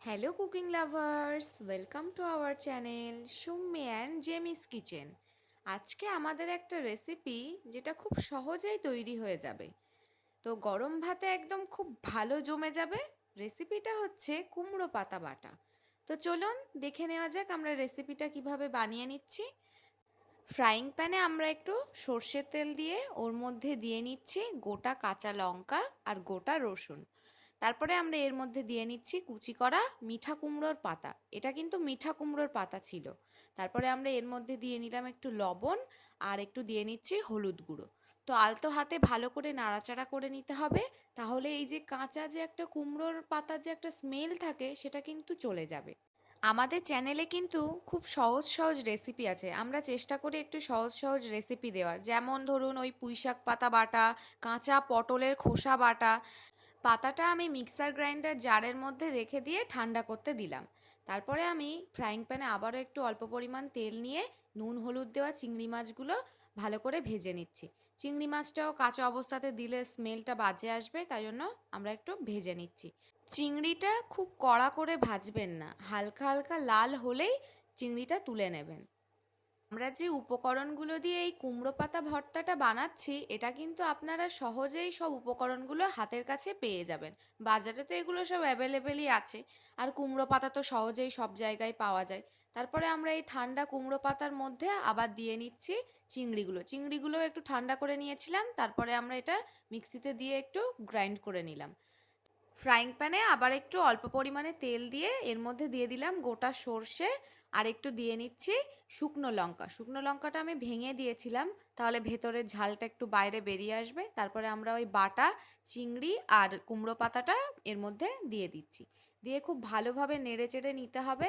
Hello cooking lovers, welcome to our channel Summi and Jemis kitchen. আজকে আমাদের একটা রেসিপি যেটা খুব সহজেই তৈরি হয়ে যাবে। তো গরম ভাতে একদম খুব ভালো জমে যাবে। রেসিপিটা হচ্ছে কুমড়ো পাতা বাটা। তো চলুন দেখে নেওয়া যাক আমরা রেসিপিটা কিভাবে বানিয়ে নিচ্ছি। ফ্রাইং প্যানে আমরা একটু সর্ষের তেল দিয়ে ওর মধ্যে দিয়ে নিচ্ছি গোটা কাঁচা লঙ্কা আর গোটা রসুন। তারপরে আমরা এর মধ্যে দিয়ে নিচ্ছি কুচি করা মিঠা কুমড়োর পাতা। এটা কিন্তু মিঠা কুমড়োর পাতা ছিল। তারপরে আমরা এর মধ্যে দিয়ে নিলাম একটু লবণ আর একটু দিয়ে নিচ্ছি হলুদ গুঁড়ো। তো আলতো হাতে ভালো করে নাড়াচাড়া করে নিতে হবে। তাহলে এই যে কাঁচা যে একটা কুমড়োর পাতার যে একটা স্মেল থাকে সেটা কিন্তু চলে যাবে। আমাদের চ্যানেলে কিন্তু খুব সহজ সহজ রেসিপি আছে। আমরা চেষ্টা করি একটু সহজ সহজ রেসিপি দেওয়ার, যেমন ধরুন ওই পুঁইশাক পাতা বাটা, কাঁচা পটলের খোসা বাটা। পাতাটা আমি মিক্সার গ্রাইন্ডার জারের মধ্যে রেখে দিয়ে ঠান্ডা করতে দিলাম। তারপরে আমি ফ্রাইং প্যানে আবারও একটু অল্প পরিমাণ তেল নিয়ে নুন হলুদ দেওয়া চিংড়ি মাছগুলো ভালো করে ভেজে নিচ্ছি। চিংড়ি মাছটাও কাঁচা অবস্থাতে দিলে স্মেলটা বাজে আসবে, তাই জন্য আমরা একটু ভেজে নিচ্ছি। চিংড়িটা খুব কড়া করে ভাজবেন না, হালকা হালকা লাল হলেই চিংড়িটা তুলে নেবেন। আমরা যে উপকরণগুলো দিয়ে এই কুমড়ো পাতা ভর্তাটা বানাচ্ছি, এটা কিন্তু আপনারা সহজেই সব উপকরণগুলো হাতের কাছে পেয়ে যাবেন। বাজারে তো এগুলো সব অ্যাভেলেবেলই আছে। আর কুমড়ো পাতা তো সহজেই সব জায়গায় পাওয়া যায়। তারপরে আমরা এই ঠান্ডা কুমড়ো পাতার মধ্যে আবার দিয়ে নিচ্ছি চিংড়িগুলো একটু ঠান্ডা করে নিয়েছিলাম। তারপরে আমরা এটা মিক্সিতে দিয়ে একটু গ্রাইন্ড করে নিলাম। ফ্রাইং প্যানে আবার একটু অল্প পরিমাণে তেল দিয়ে এর মধ্যে দিয়ে দিলাম গোটা সর্ষে আর একটু দিয়ে নিচ্ছি শুকনো লঙ্কাটা আমি ভেঙে দিয়েছিলাম, তাহলে ভেতরের ঝালটা একটু বাইরে বেরিয়ে আসবে। তারপরে আমরা ওই বাটা চিংড়ি আর কুমড়ো পাতাটা এর মধ্যে দিয়ে দিচ্ছি, দিয়ে খুব ভালোভাবে নেড়ে চেড়ে নিতে হবে।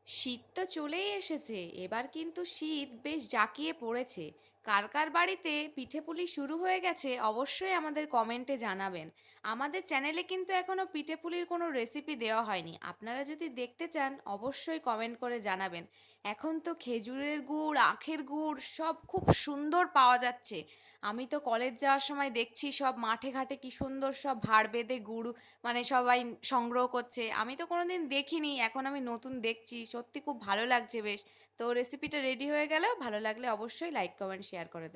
শীত তো চলেই এসেছে, এবার কিন্তু শীত বেশ জাঁকিয়ে পড়েছে। কার কার বাড়িতে পিঠেপুলি শুরু হয়ে গেছে অবশ্যই আমাদের কমেন্টে জানাবেন। আমাদের চ্যানেলে কিন্তু এখনও পিঠেপুলির কোনো রেসিপি দেওয়া হয়নি, আপনারা যদি দেখতে চান অবশ্যই কমেন্ট করে জানাবেন। এখন তো খেজুরের গুড় আখের গুড় সব খুব সুন্দর পাওয়া যাচ্ছে। আমি তো কলেজ যাওয়ার সময় দেখছি সব মাঠে ঘাটে কি সুন্দর সব ভাঁড় বেঁধে গুড় মানে সবাই সংগ্রহ করছে। আমি তো কোনোদিন দেখিনি, এখন আমি নতুন দেখছি, সত্যি খুব ভালো লাগছে বেশ। তো রেসিপিটা রেডি হয়ে গেল, ভালো লাগলে অবশ্যই লাইক কমেন্ট শেয়ার করে দেবেন।